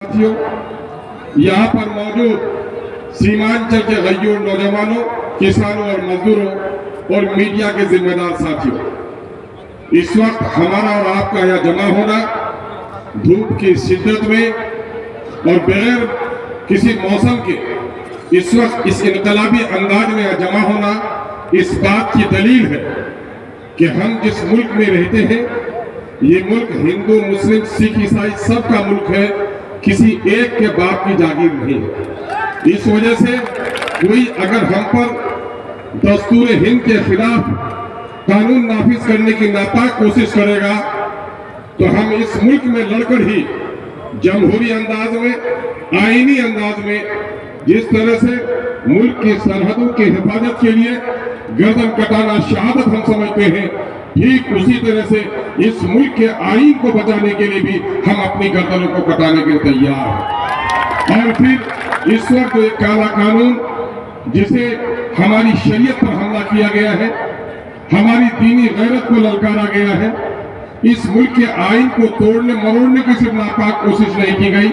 साथियों, यहाँ पर मौजूद सीमांचल के गैयूर नौजवानों, किसानों और मजदूरों और मीडिया के जिम्मेदार साथियों, इस वक्त हमारा और आपका यहाँ जमा होना धूप की शिद्दत में और बगैर किसी मौसम के इस वक्त इस इनकलाबी अंदाज में यहाँ जमा होना इस बात की दलील है कि हम जिस मुल्क में रहते हैं ये मुल्क हिंदू, मुस्लिम, सिख, ईसाई सबका मुल्क है, किसी एक के बाप की जागीर नहीं है। इस वजह से कोई अगर हम पर दस्तूर हिंद के खिलाफ कानून नाफिज करने की नापाक कोशिश करेगा तो हम इस मुल्क में लड़कर ही जमहूरी अंदाज में, आईनी अंदाज में जिस तरह से मुल्क की सरहदों की हिफाजत के लिए गर्दन कटाना शहादत हम समझते हैं, ठीक उसी तरह से इस मुल्क के आईन को बचाने के लिए भी हम अपनी गर्दनों को कटाने के लिए तैयार हैं। और फिर इस वक्त एक काला कानून जिसे हमारी शरीयत पर हमला किया गया है, हमारी दीनी गैरत को ललकारा गया है, इस मुल्क के आईन को तोड़ने मरोड़ने की सिर्फ नापाक कोशिश नहीं की गई,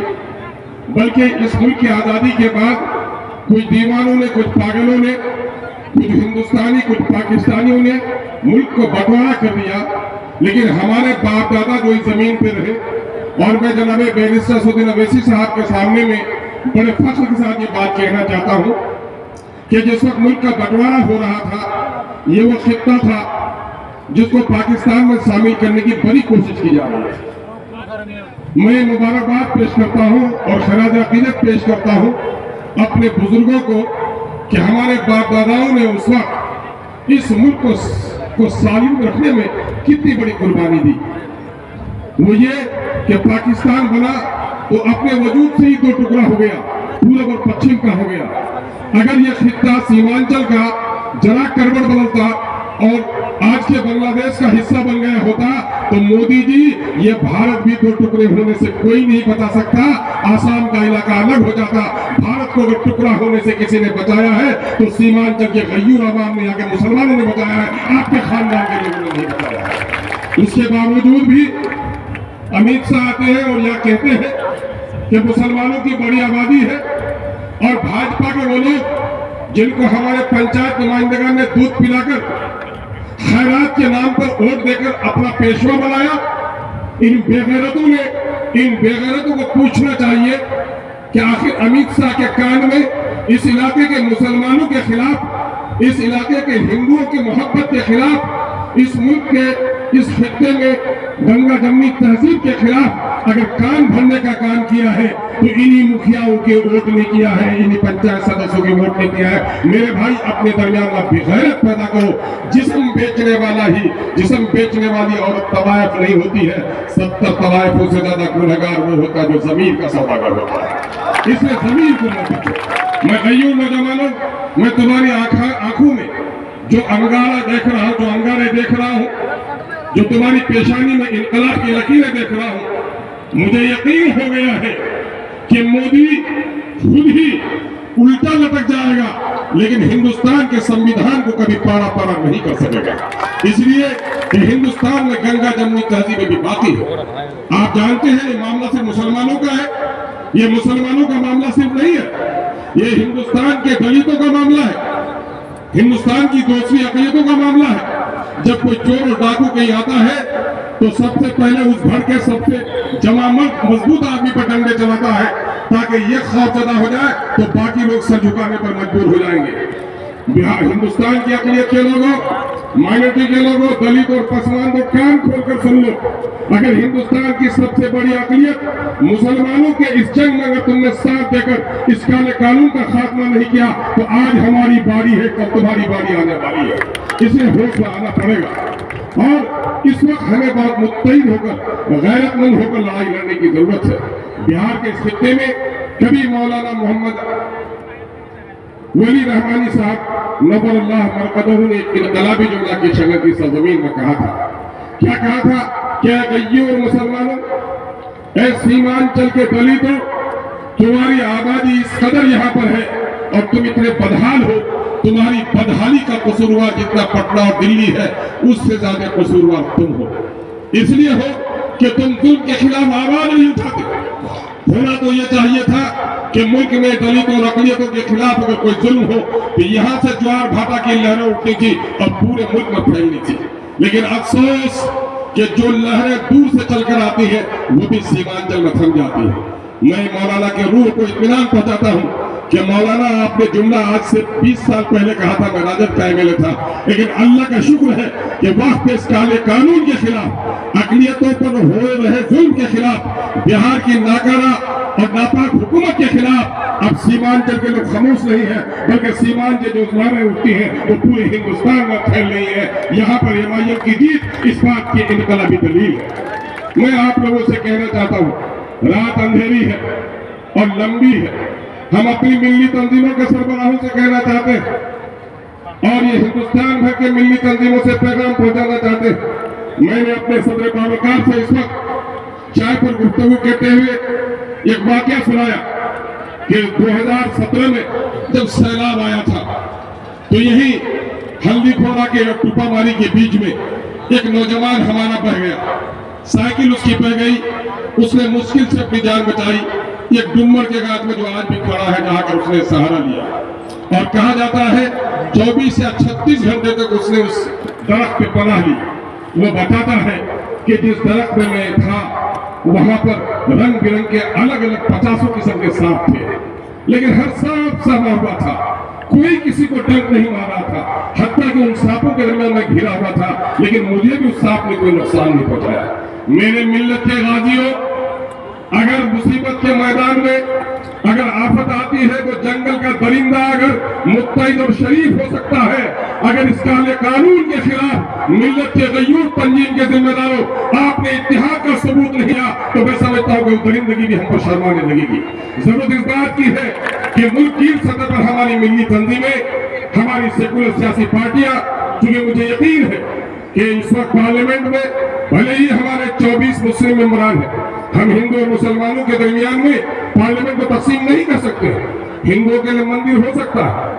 बल्कि इस मुल्क की आजादी के बाद कुछ दीवानों ने, कुछ पागलों ने, कुछ हिंदुस्तानी, कुछ पाकिस्तानियों ने मुल्क को बंटवारा कर दिया। लेकिन हमारे बाप दादा जो इस जमीन पे रहे, और मैं जनाब बैरिस्टर सऊदी अवैसी साहब के सामने में बड़े फख्र के साथ ये बात कहना चाहता हूँ कि जिस वक्त मुल्क का बंटवारा हो रहा था, ये वो खित्ता था जिसको पाकिस्तान में शामिल करने की बड़ी कोशिश की जा रही है। मैं मुबारकबाद पेश करता हूँ और खराज अकीदत पेश करता हूँ अपने बुजुर्गों को कि हमारे बाप दादाओं ने उस वक्त इस मुल्क को सालिम रखने में कितनी बड़ी कुर्बानी दी। वो ये कि पाकिस्तान बना तो अपने वजूद से ही दो टुकड़ा हो गया, पूरब और पश्चिम का हो गया। अगर ये खित्ता सीमांचल का जरा करवट बदलता और आज के बांग्लादेश का हिस्सा बन गया होता तो मोदी जी ये भारत भी दो टुकड़े होने से कोई नहीं बचा सकता, आसाम का इलाका अलग हो जाता। भारत को अगर टुकड़ा होने से किसी ने बचाया है तो सीमांचल के गैयूर आवाम ने, यहाँ के मुसलमानों ने बचाया है, आपके खानदान के लोगों ने नहीं बचाया है। इसके बावजूद भी अमित शाह आते हैं और यह कहते हैं कि मुसलमानों की बड़ी आबादी है और भाजपा के वो लोग जिनको हमारे पंचायत नुमाइंदगान ने दूध पिलाकर खैरात के नाम पर वोट देकर अपना पेशवा बनाया, इन बेगैरतों को पूछना चाहिए कि आखिर अमित शाह के कान में इस इलाके के मुसलमानों के खिलाफ, इस इलाके के हिंदुओं की मोहब्बत के खिलाफ, इस मुल्क के इस खित्ते में गंगा जमनी तहजीब के खिलाफ अगर कान भरने का काम किया है तो इन्हीं मुखियाओं के वोट ने किया है, इन्हीं पंचायत सदस्यों के वोट ने किया है। मेरे भाई अपने दरमियान आप बेगैरत पैदा करो। जिस्म बेचने वाला ही, जिस्म बेचने वाली औरत तवायफ नहीं होती है, 70 तवायफों से ज्यादा गुनहगार वो होता है जो जमीन का सौदागर होता है। इसलिए जमीन को मत बेचो। मैं गैयूर नौजवानों, मैं तुम्हारी आंखों में जो अंगारा देख रहा हूँ, जो अंगारे देख रहा हूँ, जो तुम्हारी पेशानी में इनकलाब की लकीरें देख रहा हूँ, मुझे यकीन हो गया है कि मोदी खुद ही उल्टा लटक जाएगा लेकिन हिंदुस्तान के संविधान को कभी पारा पारा नहीं कर सकेगा। इसलिए कि हिंदुस्तान में गंगा जमनी तहजीबें भी बाकी है। आप जानते हैं ये मामला सिर्फ मुसलमानों का है, ये मुसलमानों का मामला सिर्फ नहीं है, ये हिंदुस्तान के दलितों का मामला है, हिंदुस्तान की दूसरी अक़लियतों का मामला है। जब कोई चोर और डाकू कहीं आता है तो सबसे पहले उस भर के सबसे जमामत मजबूत आदमी पर डंडे चलाता है ताकि ये खौफ पैदा हो जाए तो बाकी लोग सर झुकाने पर मजबूर हो जाएंगे। बिहार हिंदुस्तान की अक़लियत के लोगों, माइनॉरिटी के लोगों, दलित और पसमानदों, कान खोलकर सुन लो। अगर हिंदुस्तान की सबसे बड़ी अक़लियत मुसलमानों के इस जंग में अगर तुमने साथ देकर इस काले कानून का खात्मा नहीं किया तो आज हमारी बारी है, कल तुम्हारी बारी आने वाली है। इसे होश में आना पड़ेगा और इस वक्त हमें बहुत मुत्तैद होकर, गैरतमंद होकर लड़ाई लड़ने की जरूरत है। बिहार के इस खित्ते में कभी मौलाना मोहम्मद वली रहमानी साहब नबरुल्लाह मरकदहू ने एक इनकलाबी जुमला की शक्ल की सरजमीन में कहा था। क्या कहा था? क्या गैयूर मुसलमानों, ऐ सीमांचल के दलितों, तुम्हारी आबादी इस कदर यहाँ पर है और तुम इतने बदहाल हो, तुम्हारी बदहाली का कसूरवार जितना पटना और दिल्ली है उससे ज्यादा कसूरवार तुम हो। इसलिए हो कि तुम जुल्म के खिलाफ आवाज नहीं उठाते। होना तो ये चाहिए था कि मुल्क में दलितों और अकलियतों के खिलाफ अगर कोई जुल्म हो तो यहाँ से ज्वार भाटा की लहरें उठनी थी और पूरे मुल्क में फैलनी थी। लेकिन अफसोस कि जो लहरें दूर से चलकर आती है वो भी सीमांचल में थम जाती है। मैं मौलाना के रूह को इत्मीनान पहुंचाता हूँ कि मौलाना आपने जुमला आज से 20 साल पहले कहा था, मैं राजद का एमएलए था, लेकिन अल्लाह का शुक्र है कि वक्त इस काले कानून के खिलाफ, अकलियतों पर हो रहे जुल्म के खिलाफ, बिहार की नाकारा और नापाक हुकूमत के खिलाफ अब सीमांचल के लोग खामोश नहीं है, बल्कि सीमांचल जो लहरें उठती हैं वो पूरे हिंदुस्तान में फैल रही है। यहाँ पर एमआईएम की जीत इस बात की इनकलाबी दलील है। मैं आप लोगों से कहना चाहता हूँ, रात अंधेरी है और लंबी है। हम अपनी मिल्ली तंजीमों के सरबराहों से कहना चाहते हैं और ये हिंदुस्तान भर के मिल्ली तंजीमों से पैगाम पहुंचाना चाहते हैं। मैंने अपने सदर बावकार से इस वक्त चाय पर गुफ्तगू करते हुए एक वाकया सुनाया कि 2017 में जब सैलाब आया था तो यही हल्दी खोरा के टूपामारी के बीच में एक नौजवान हमारा बह गया, साइकिल उसकी बह गई, उसने मुश्किल से अपनी जान बचाई। एक डुमर के घाट में जो आज भी खड़ा है, जहां कर उसने सहारा लिया और कहा जाता है 24 या 36 घंटे तक उसने उस दरख्त पे पनाह ली। वो बताता है कि जिस दरख्त में मैं था वहां पर रंग बिरंग के अलग अलग 50 किस्म के सांप थे, लेकिन हर सांप समा हुआ था, कोई किसी को डंक नहीं मारा था, हत्ता कि उन सांपों के दरमियान में घिरा हुआ था, लेकिन मुझे भी उस सांप ने कोई नुकसान नहीं पहुंचाया। मेरे मिल्लत के गाजियों, अगर मुसीबत के मैदान में अगर आफत आती है तो जंगल का दरिंदा अगर मुत्तैद और शरीफ हो सकता है, अगर इस काले कानून के खिलाफ मिल्लत के गयूर तंजीम के जिम्मेदारों आपने इत्तेहाद का सबूत नहीं दिया तो मैं समझता हूँ कि दरिंदगी भी हम पर शर्माने लगेगी। जरूरत इस बात की है कि मुल्क की सतह पर हमारी मिल्ली तंजीमें, हमारी सेकुलर सियासी पार्टियां, क्योंकि मुझे यकीन है कि इस वक्त पार्लियामेंट में भले ही हमारे 24 मुस्लिम मेंबरान हैं, हम हिंदू और मुसलमानों के दरमियान में पार्लियामेंट को तकसीम नहीं कर सकते। हिंदुओं के लिए मंदिर हो सकता है,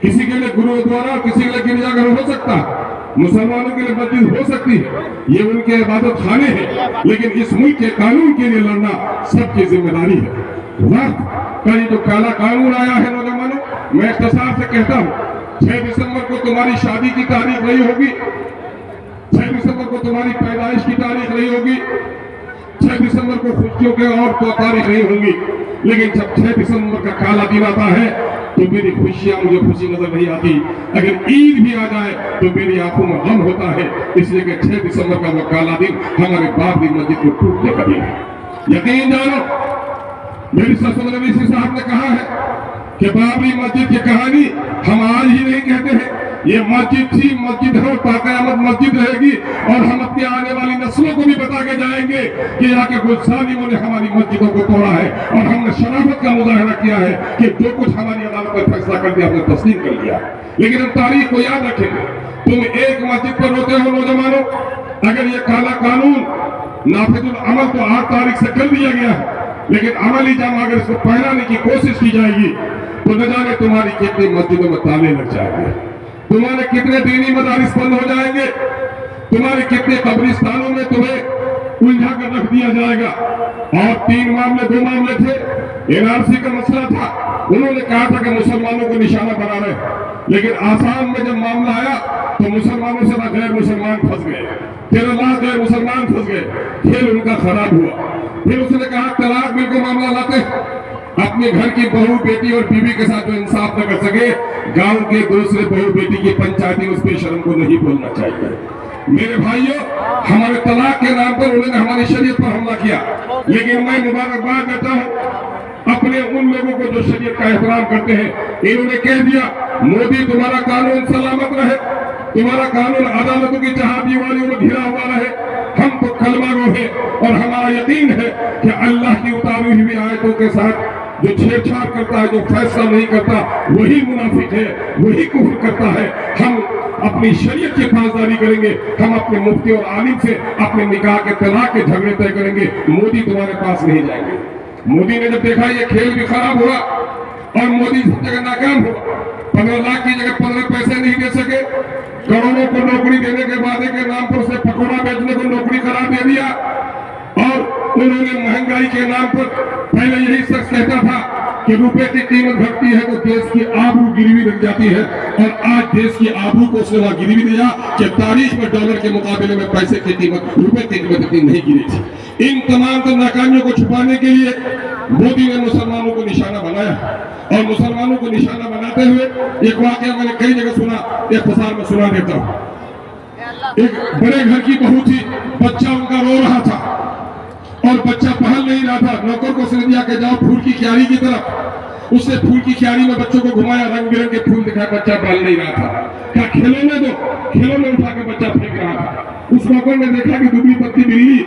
किसी के लिए गुरुद्वारा, किसी के लिए गिरजाघर हो सकता है, मुसलमानों के लिए मस्जिद हो सकती है, ये उनके इबादत खाने हैं, लेकिन इस मुल्क के कानून के लिए लड़ना सबकी जिम्मेदारी है। वक्त का ये जो काला कानून आया है नौजवानों, मैं इख्तिसार से कहता हूँ 6 दिसंबर को तुम्हारी शादी की तारीख नहीं होगी, 6 दिसंबर को तुम्हारी पैदाइश की तारीख नहीं होगी, 6 दिसंबर को खुशियों के और तो तारीख नहीं होंगी, लेकिन जब 6 दिसंबर का काला दिन आता है तो मेरी खुशियां मुझे खुशी नजर नहीं आती। अगर ईद भी आ जाए तो मेरी आंखों में गम होता है, इसलिए कि 6 दिसंबर का वो काला दिन हमारे बाबरी मस्जिद को टूटने का दिन है। यकीन जानो, मेरी ससुर नबी साहब ने कहा है कि बाबरी मस्जिद की कहानी हम आज ही नहीं कहते हैं, ये मस्जिद थी, मस्जिद है और ताक़यामत मस्जिद रहेगी, और हम अपनी आने वाली नस्लों को भी बता के जाएंगे कि यहाँ के कुछ जालिमों ने हमारी मस्जिदों को तोड़ा है और हमने शराफत का मुजाहरा किया है कि जो कुछ हमारी अदालत ने फैसला कर दिया हमने तस्लीम कर लिया। लेकिन हम तारीख को याद रखेंगे। तुम एक मस्जिद पर रोते हो नौजवानों, अगर ये काला कानून नाफिजुल अमल तो 8 तारीख से कर दिया गया है, लेकिन अमली जामा अगर इसको पहनाने की कोशिश की जाएगी तो न जाने तुम्हारी कितनी मस्जिदों में ताले लग जाएंगे, तुम्हारे कितने दीनी मदारिस बंद हो जाएंगे, तुम्हारे कितने कब्रिस्तानों में तुम्हें उलझा कर रख दिया जाएगा। और 2 मामले थे। एनआरसी का मसला था, उन्होंने कहा था कि मुसलमानों को निशाना बना रहे, लेकिन आसाम में जब मामला आया तो मुसलमानों से गैर मुसलमान फंस गए, 13 लाख गैर मुसलमान फंस गए, खेल उनका खराब हुआ। फिर उसने कहा तलाक बिल को मामला लाते, अपने घर की बहू बेटी और बीवी के साथ जो इंसाफ न कर सके, गांव के दूसरे बहू बेटी की पंचायती उस पे शर्म को नहीं बोलना चाहिए। मेरे भाइयों, हमारे तलाक के नाम पर उन्होंने हमारी शरीयत पर हमला किया, लेकिन मैं मुबारकबाद देता हूँ अपने उन लोगों को जो शरीयत का एहतराम करते हैं। इन्होंने कह दिया मोदी तुम्हारा कानून सलामत रहे, तुम्हारा कानून अदालतों की चाहदीवालियों में घिरा हुआ रहे। हम तो कलमा गो हैं और हमारा यकीन है कि अल्लाह की उतारी हुई आयतों के साथ जो छेड़छाड़ करता है, जो फैसला नहीं करता, वही मुनाफिक है, वही कुफ्र करता है। हम अपनी शरीयत की पासदारी करेंगे, हम अपने मुफ्ती और आलिम से अपने निकाह के तलाक के झगड़े तय करेंगे। मोदी तुम्हारे पास नहीं जाएंगे। मोदी ने जब देखा ये खेल भी खराब हुआ और मोदी सब जगह नाकाम हुआ, 15 लाख की जगह 15 पैसे नहीं दे सके, करोड़ों को नौकरी देने के वादे के नाम पर उसे पकौड़ा बेचने को नौकरी करार दे दिया اور انہوں نے महंगाई के नाम पर पहले यही शख्स कहता था कि रुपए की कीमत घटती है तो देश की आबरू गिरवी रख जाती है, और आज देश की आबरू को उसने वहां गिरवी दिया कि तारीख में डॉलर के मुकाबले में पैसे की कीमत, रुपए की कीमत इतनी नहीं गिरी थी। इन तमाम नाकामियों को छुपाने के लिए मोदी ने मुसलमानों को निशाना बनाया, और मुसलमानों को निशाना बनाते हुए एक वाकया मैंने कई जगह सुना, एक प्रसार में सुना देता हूँ। एक बड़े घर की बहू थी, बच्चा उनका रो रहा था और बच्चा पहल नहीं रहा था। नौकर को उसने दिया कि जाओ फूल की क्यारी की तरफ। उसने फूल की क्यारी में बच्चों को घुमाया, रंग बिरंगे फूल दिखाया, बच्चा पहल नहीं रहा था। क्या खिलौने दो, खिलौने उठा के बच्चा फेंक रहा था। उस नौकर ने देखा कि दुबली पत्ती बिल्ली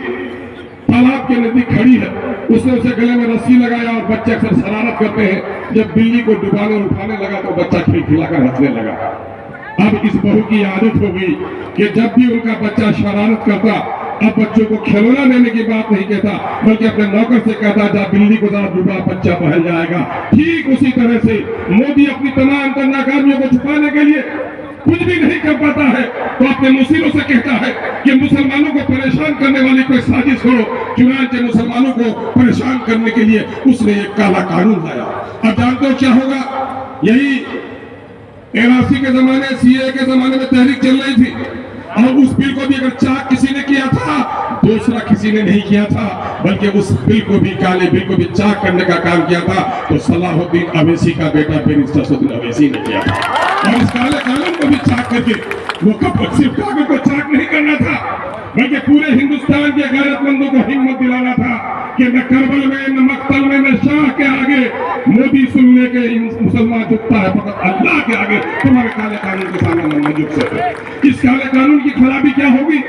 तालाब के नजदीक खड़ी है, उसने उसे गले में रस्सी लगाया, और बच्चे अक्सर शरारत करते हैं, जब बिल्ली को डुबाने उठाने लगा तो बच्चा खिलखिलाकर हंसने लगा। अब इस बहू की आदत हो गई कि जब भी उनका बच्चा शरारत करता, अब बच्चों को खिलौना देने की बात नहीं कहता, बल्कि अपने नौकर से कहता जा बिल्ली को जरा डुबा, बच्चा बहल जाएगा। ठीक उसी तरह से मोदी अपनी तमाम नाकामियों को छुपाने के लिए कुछ भी नहीं कर पाता है तो अपने मुसीबों से कहता है कि मुसलमानों को परेशान करने वाली कोई साजिश करो। चुनांचे मुसलमानों को परेशान करने के लिए उसने एक काला कानून लाया। अब जानते हो क्या होगा? यही NRC के जमाने, CAA के जमाने में तहरीक चल रही थी, और उस बिल को भी अगर चाक किसी ने किया था, दूसरा किसी ने नहीं किया था, बल्कि उस बिल को भी, काले बिल को भी चाक करने का काम किया था तो सलाहुद्दीन अवैसी का बेटा बैरिस्टर असदुद्दीन अवैसी ने किया था। और इस काले कानून को भी चाक करके वो सिर्फ कागज को चाक नहीं करना था, बल्कि पूरे हिंदुस्तान के गैरतमंदों को हिम्मत दिलाना था कि न करबल में, न मक्तल में, न शाह के आगे मोदी सुनने के मुसलमान झुकता है, फकत अल्लाह के आगे तुम्हारे काले कानून के सामने न झुक सकते। इस काले कानून की खराबी क्या होगी?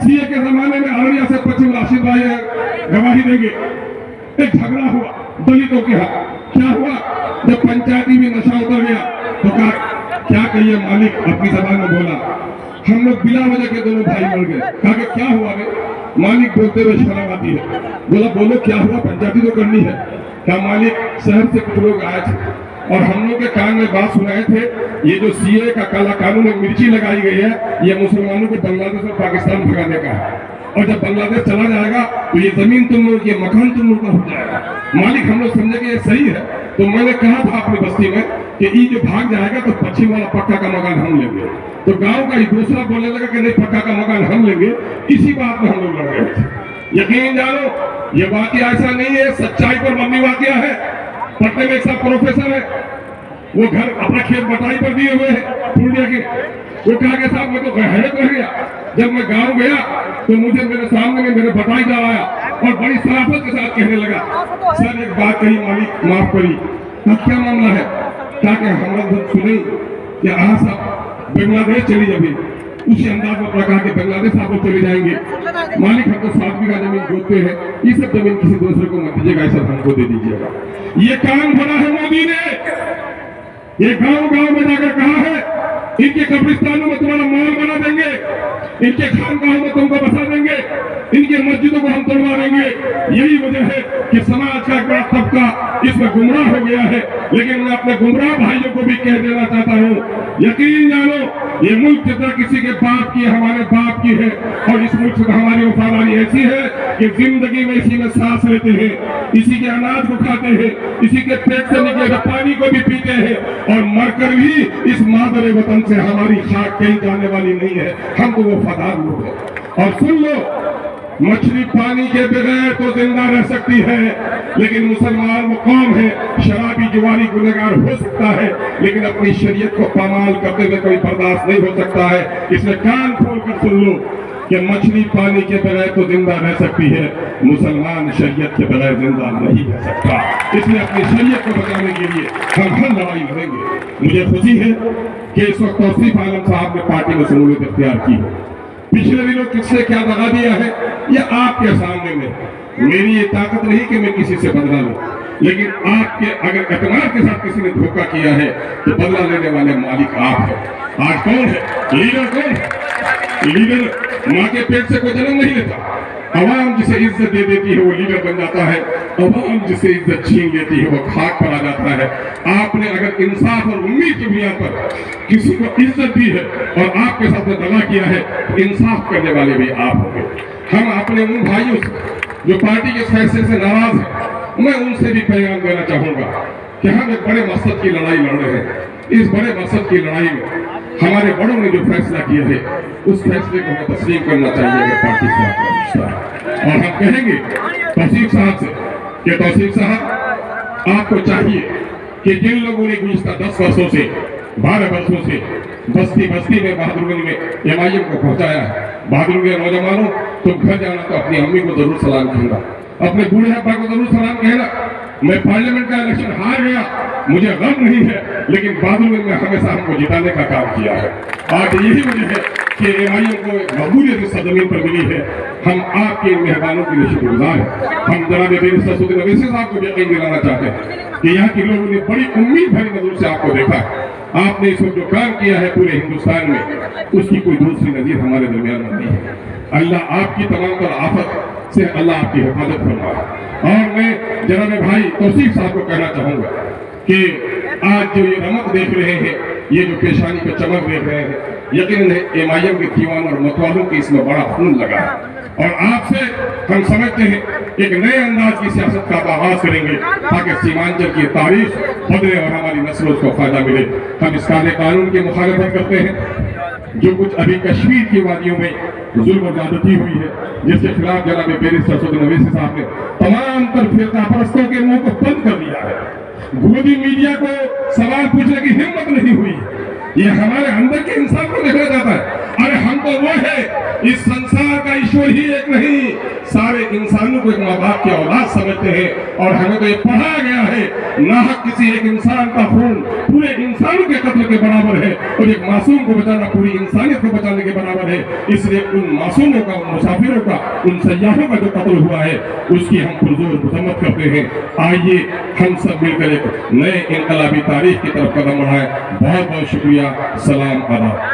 CAA के जमाने में अररिया से पश्चिम राशिद भाई गवाही देंगे, एक झगड़ा हुआ दलितों के हाथ। क्या हुआ? जब पंचायती में नशा उतर गया तो कहा क्या कहिए मालिक, अपनी जबान में बोला, हम लोग बिना वजह के दोनों भाई मर गए। कहा कि क्या हुआ रे? मालिक बोलते हुए शर्म आती है, बोला बोलो क्या हुआ, पंचायती तो करनी है। क्या मालिक, शहर से कुछ लोग आए थे और हम लोग के कान में बात सुनाए थे, ये जो CAA का काला कानून में मिर्ची लगाई गई है, ये मुसलमानों को बांग्लादेश और पाकिस्तान भगाने का है, और जब बांग्लादेश चला जाएगा तो ये जमीन तुम लोग, ये मकान तुम लोग का हो जाएगा। मालिक हम लोग समझे कि ये सही है, तो मैंने कहा था अपनी बस्ती में कि ये जो भाग जाएगा तो पश्चिम वाला पक्का का मकान हम लेंगे। तो गांव का एक दूसरा बोलने लगा कि नहीं, पक्का का मकान हम लेंगे। इसी बात में हम लोग लड़ गए थे। यकीन जानो, ये वाकया ऐसा नहीं है, सच्चाई पर मबनी वाकया है। पटने में एक साहब प्रोफेसर है, वो घर अपना खेत बटाई पर दिए हुए हैं पूर्णिया के। वो कहा कि साहब मैं तो हैरत रह गया, जब मैं गांव गया तो मुझे मेरे सामने में मेरे बटाई जा आया और बड़ी शराफत के साथ कहने लगा, सर एक बात कही मालिक माफ करी। क्या मामला है? ताकि हमारा सुनी कि हाँ साहब बांग्लादेश चली जाएगी। उसी अंदाज में कहा कि बांग्लादेश आप लोग चले जाएंगे, मालिक हम तो 7 बीघा जमीन जोतते हैं, ये सब जमीन किसी दूसरे को मत दीजिएगा, ऐसा हमको दे दीजिएगा। ये काम बना है मोदी ने, ये गांव गांव में जाकर कहा है इनके कब्रिस्तानों में तुम्हारा महल बना देंगे, इनके खानकाहों में तुमको बसा देंगे, इनके मस्जिदों को हम तोड़वा देंगे। यही वजह है कि समाज का बड़ा तबका इसमें गुमराह हो गया है। लेकिन मैं अपने गुमराह भाइयों को भी कह देना चाहता हूँ, यकीन जानो ये मुल्क जितना किसी के बाप की, हमारे बाप की है, और इस मुल्क से हमारी वफादारी ऐसी है कि जिंदगी में इसी में सांस लेते हैं, इसी के अनाज को खाते हैं, इसी के पेट से निकले पानी को भी पीते हैं, और मरकर भी इस मादर वतन से हमारी खाक कहीं जाने वाली नहीं है। हम तो वफादार लोग हैं। और सुन लो, मछली पानी के बगैर तो जिंदा रह सकती है, लेकिन मुसलमान वो कौम है, शराबी जुआरी गुनहगार हो सकता है, लेकिन अपनी शरीयत को पामाल करते हुए कोई बर्दाश्त नहीं हो सकता है। इसलिए कान खोल कर सुन लो कि मछली पानी के बगैर तो जिंदा रह सकती है, मुसलमान शरीयत के बगैर जिंदा नहीं रह सकता। इसलिए अपनी शरीयत को बचाने के लिए हम हर लड़ाई लड़ेंगे। मुझे खुशी है कि इस वक्त तौसीफ आलम साहब ने पार्टी में शमूलियत इख्तियार की है। पिछले दिनों किससे क्या दगा दिया है ये आपके सामने में। मेरी ये ताकत नहीं कि मैं किसी से बदला लूं, लेकिन आपके अगर एतमाद के साथ किसी ने धोखा किया है तो बदला लेने वाले मालिक आप हैं। आज कौन है लीडर? कौन है लीडर? माँ के पेट से कोई जन्म नहीं लेता। अवाम जिसे इज्जत दे देती है वो लीडर बन जाता है, अवाम जिसे इज्जत छीन लेती है वो खाक पर आ जाता है। आपने अगर इंसाफ और उम्मीद की बुनियाद पर किसी को इज्जत दी है और आपके साथ दगा किया है तो इंसाफ करने वाले भी आप होंगे। हम अपने उन भाइयों से जो पार्टी के फैसले से नाराज है, मैं उनसे भी पैगाम देना चाहूंगा कि हम एक बड़े मकसद की लड़ाई लड़ रहे हैं। इस बड़े मकसद की लड़ाई में हमारे बड़ों ने जो फैसला किया है, उस फैसले को हमें तस्लीम करना चाहिए अगर पार्टी से आपका रिश्ता है। और हम कहेंगे तौसीफ साहब से कि तौसीफ साहब, आपको चाहिए कि जिन लोगों ने गुज़िश्ता 10 वर्षों से 12 वर्षों से बस्ती बस्ती में बहादुरगंज में MIM को पहुंचाया है, बहादुरगंज के नौजवानों, तुम घर जाना तो अपनी अम्मी को जरूर सलाम कहना, अपने बूढ़े अब्बा को जरूर सलाम कहना। मैं पार्लियामेंट का इलेक्शन हार गया, मुझे गम नहीं है, लेकिन बहादुरगंज में हमेशा हमको जिताने का काम किया है। आज यही वजह है कि MIM को मकबूलियत इस सरजमीन पर मिली है। हम आपके इन मेहमानों के लिए शुक्रगुजार हैं। हम जनाब बैरिस्टर सैयद अवैसी साहब को यकीन दिलाना चाहते हैं कि यहाँ के लोगों ने बड़ी उम्मीद भरी नजर से आपको देखा है। आपने इस वक्त जो काम किया है पूरे हिंदुस्तान में, उसकी कोई दूसरी नजीर हमारे दरमियान में नहीं है। अल्लाह आपकी तमाम तर आफत से अल्लाह आपकी हिफाजत फरमाए। और मैं जनाब भाई तौसीफ साहब को कहना चाहूँगा कि आज जो ये रमक देख रहे हैं, ये जो पेशानी पे चमक देख रहे हैं, यकीनन MIM के दीवान और मतवालों की इसमें बड़ा खून लगा है। और आपसे हम समझते हैं एक नए अंदाज की सियासत का आगाज करेंगे ताकि सीमांचल की तारीख बदले और हमारी नस्लों को फायदा मिले। हम इस काले कानून की मुखालफत करते हैं जो कुछ अभी कश्मीर की वादियों में जुल्म और ज्यादती हुई है, जिसके खिलाफ जनाब बैरिस्टर सैयद अवैसी साहब ने तमाम तर फिरका परस्तों के मुंह को बंद कर दिया है। गोदी मीडिया को सवाल पूछने की हिम्मत नहीं हुई। ये हमारे अंदर के इंसान को देखा जाता है। अरे हम तो वो है, इस संसार का ईश्वर ही एक नहीं, सारे इंसानों को एक माँ बाप की औलाद समझते हैं। और हमें तो ये पढ़ाया गया है, नाहक किसी एक इंसान का खून पूरे इंसानों के कत्ल के बराबर है, और एक मासूम को बचाना पूरी इंसानियत को बचाने के बराबर है। इसलिए उन मासूमों का, उन मुसाफिरों का, उन सयाहों का जो कत्ल हुआ है, उसकी हम पुरजोर मजम्मत करते हैं। आइए हम सब मिलकर एक नए इनकलाबी तारीख की तरफ कदम बढ़ाएं। बहुत बहुत शुक्रिया। सलाम आदाब।